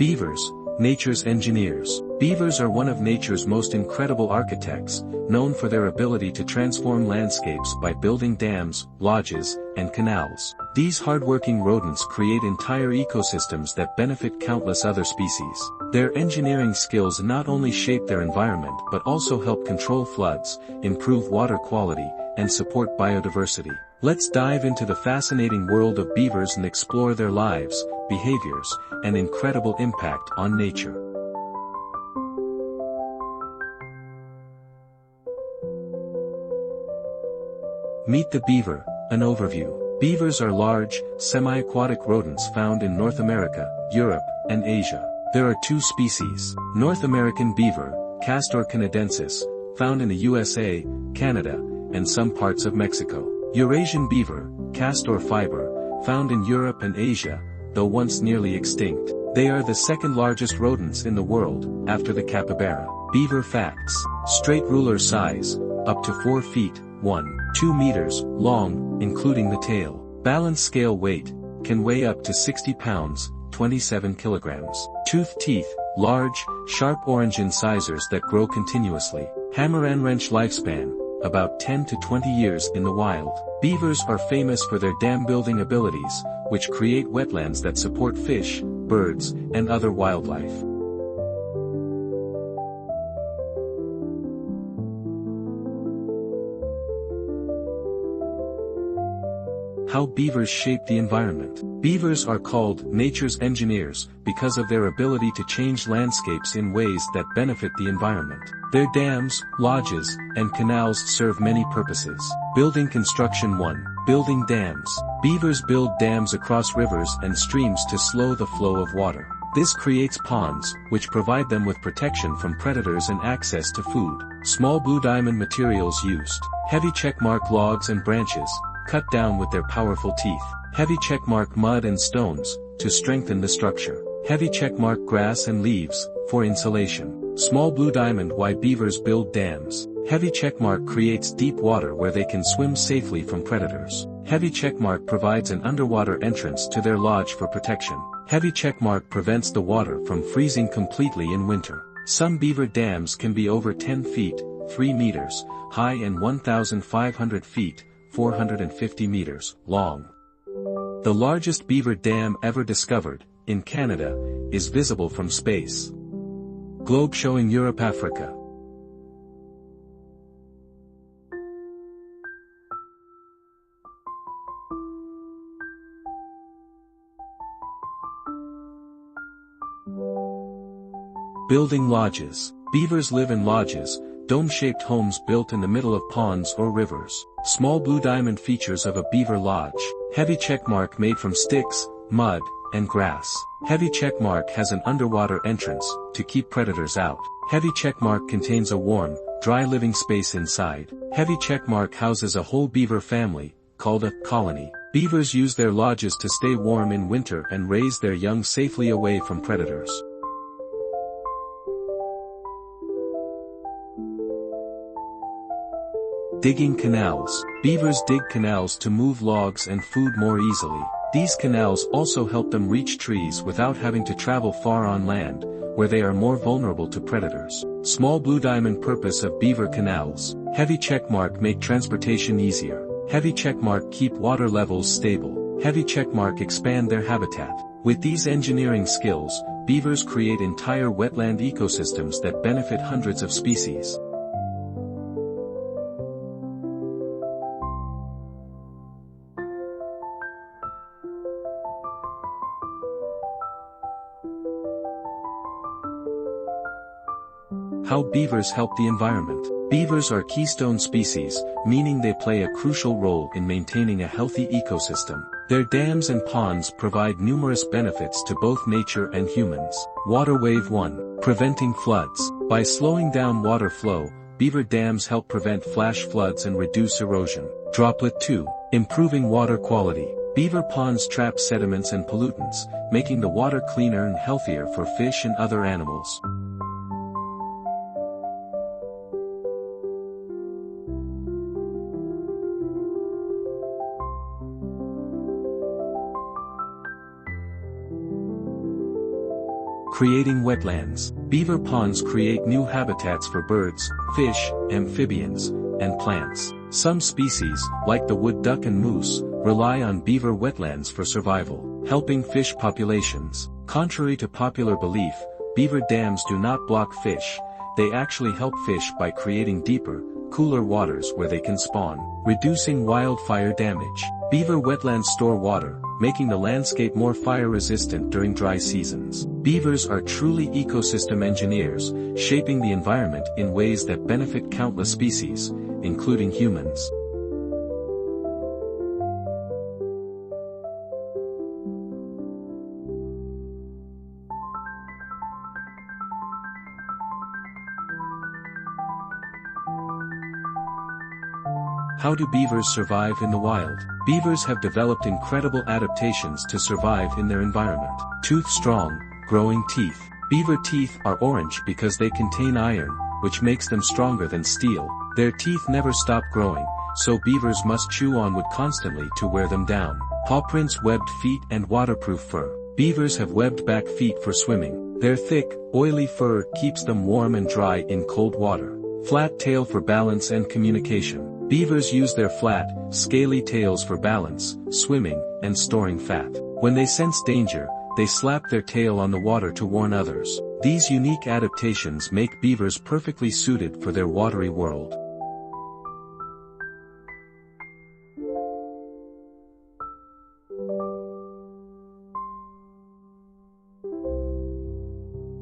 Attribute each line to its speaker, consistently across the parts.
Speaker 1: Beavers, nature's engineers. Beavers are one of nature's most incredible architects, known for their ability to transform landscapes by building dams, lodges, and canals. These hardworking rodents create entire ecosystems that benefit countless other species. Their engineering skills not only shape their environment but also help control floods, improve water quality, and support biodiversity. Let's dive into the fascinating world of beavers and explore their lives, behaviors, and incredible impact on nature. Meet the beaver, an overview. Beavers are large, semi-aquatic rodents found in North America, Europe, and Asia. There are two species: North American beaver, Castor canadensis, found in the USA, Canada, and some parts of Mexico. Eurasian beaver, Castor fiber, found in Europe and Asia, though once nearly extinct. They are the second largest rodents in the world, after the capybara. Beaver facts: straight ruler size, up to 4 feet, 1.2 meters, long, including the tail. Balance scale weight, can weigh up to 60 pounds, 27 kilograms. Toothed teeth, large, sharp orange incisors that grow continuously. Hammer and wrench lifespan, about 10 to 20 years in the wild. Beavers are famous for their dam-building abilities, which create wetlands that support fish, birds, and other wildlife. How beavers shape the environment. Beavers are called nature's engineers because of their ability to change landscapes in ways that benefit the environment. Their dams, lodges, and canals serve many purposes. Building construction 1. Building dams. Beavers build dams across rivers and streams to slow the flow of water. This creates ponds, which provide them with protection from predators and access to food. Small blue diamond materials used. Heavy checkmark logs and branches, cut down with their powerful teeth. Heavy checkmark mud and stones, to strengthen the structure. Heavy checkmark grass and leaves, for insulation. Small blue diamond why beavers build dams. Heavy checkmark creates deep water where they can swim safely from predators. Heavy checkmark provides an underwater entrance to their lodge for protection. Heavy checkmark prevents the water from freezing completely in winter. Some beaver dams can be over 10 feet, 3 meters, high and 1,500 feet, 450 meters, long. The largest beaver dam ever discovered, in Canada, is visible from space. Globe showing Europe-Africa. Building lodges. Beavers live in lodges, dome-shaped homes built in the middle of ponds or rivers. Small blue diamond features of a beaver lodge. Heavy checkmark made from sticks, mud, and grass. Heavy checkmark has an underwater entrance, to keep predators out. Heavy checkmark contains a warm, dry living space inside. Heavy checkmark houses a whole beaver family, called a colony. Beavers use their lodges to stay warm in winter and raise their young safely away from predators. Digging canals. Beavers dig canals to move logs and food more easily. These canals also help them reach trees without having to travel far on land, where they are more vulnerable to predators. Small blue diamond purpose of beaver canals. Heavy checkmark make transportation easier. Heavy checkmark keep water levels stable. Heavy checkmark expand their habitat. With these engineering skills, beavers create entire wetland ecosystems that benefit hundreds of species. How beavers help the environment. Beavers are keystone species, meaning they play a crucial role in maintaining a healthy ecosystem. Their dams and ponds provide numerous benefits to both nature and humans. Water wave 1. Preventing floods. By slowing down water flow, beaver dams help prevent flash floods and reduce erosion. Droplet 2. Improving water quality. Beaver ponds trap sediments and pollutants, making the water cleaner and healthier for fish and other animals. Creating wetlands. Beaver ponds create new habitats for birds, fish, amphibians, and plants. Some species, like the wood duck and moose, rely on beaver wetlands for survival, helping fish populations. Contrary to popular belief, beaver dams do not block fish. They actually help fish by creating deeper, cooler waters where they can spawn, reducing wildfire damage. Beaver wetlands store water, making the landscape more fire-resistant during dry seasons. Beavers are truly ecosystem engineers, shaping the environment in ways that benefit countless species, including humans. How do beavers survive in the wild? Beavers have developed incredible adaptations to survive in their environment. Tooth-strong, growing teeth. Beaver teeth are orange because they contain iron, which makes them stronger than steel. Their teeth never stop growing, so beavers must chew on wood constantly to wear them down. Paw prints, webbed feet, and waterproof fur. Beavers have webbed back feet for swimming. Their thick, oily fur keeps them warm and dry in cold water. Flat tail for balance and communication. Beavers use their flat, scaly tails for balance, swimming, and storing fat. When they sense danger, they slap their tail on the water to warn others. These unique adaptations make beavers perfectly suited for their watery world.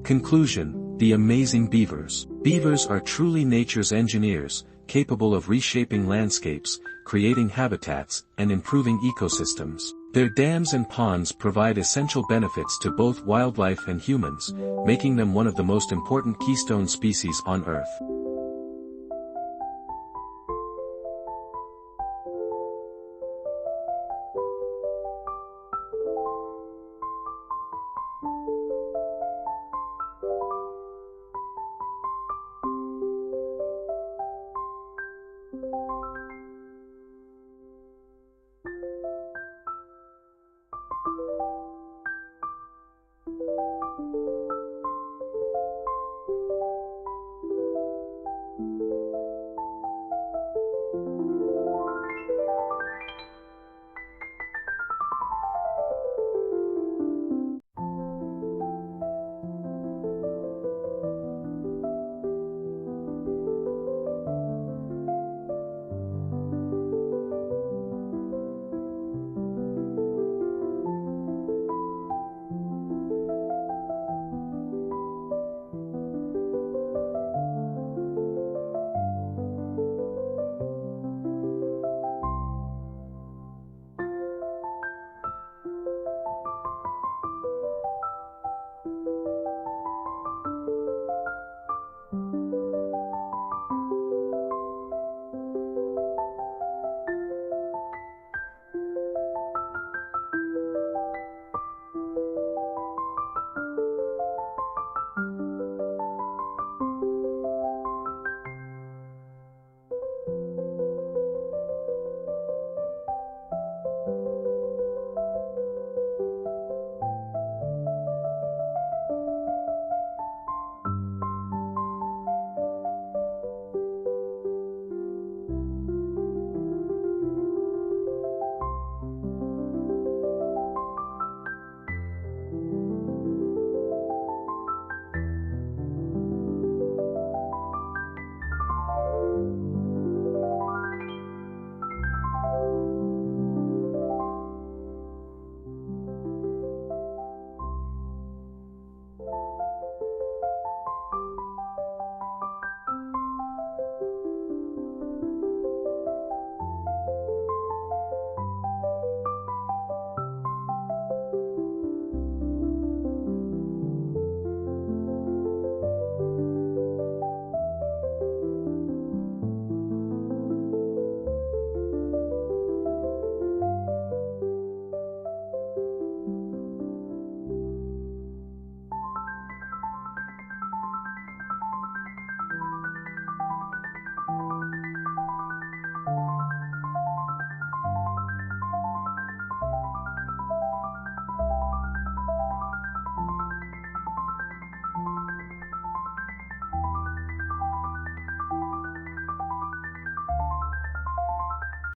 Speaker 1: Conclusion: the amazing beavers. Beavers are truly nature's engineers, capable of reshaping landscapes, creating habitats, and improving ecosystems. Their dams and ponds provide essential benefits to both wildlife and humans, making them one of the most important keystone species on Earth.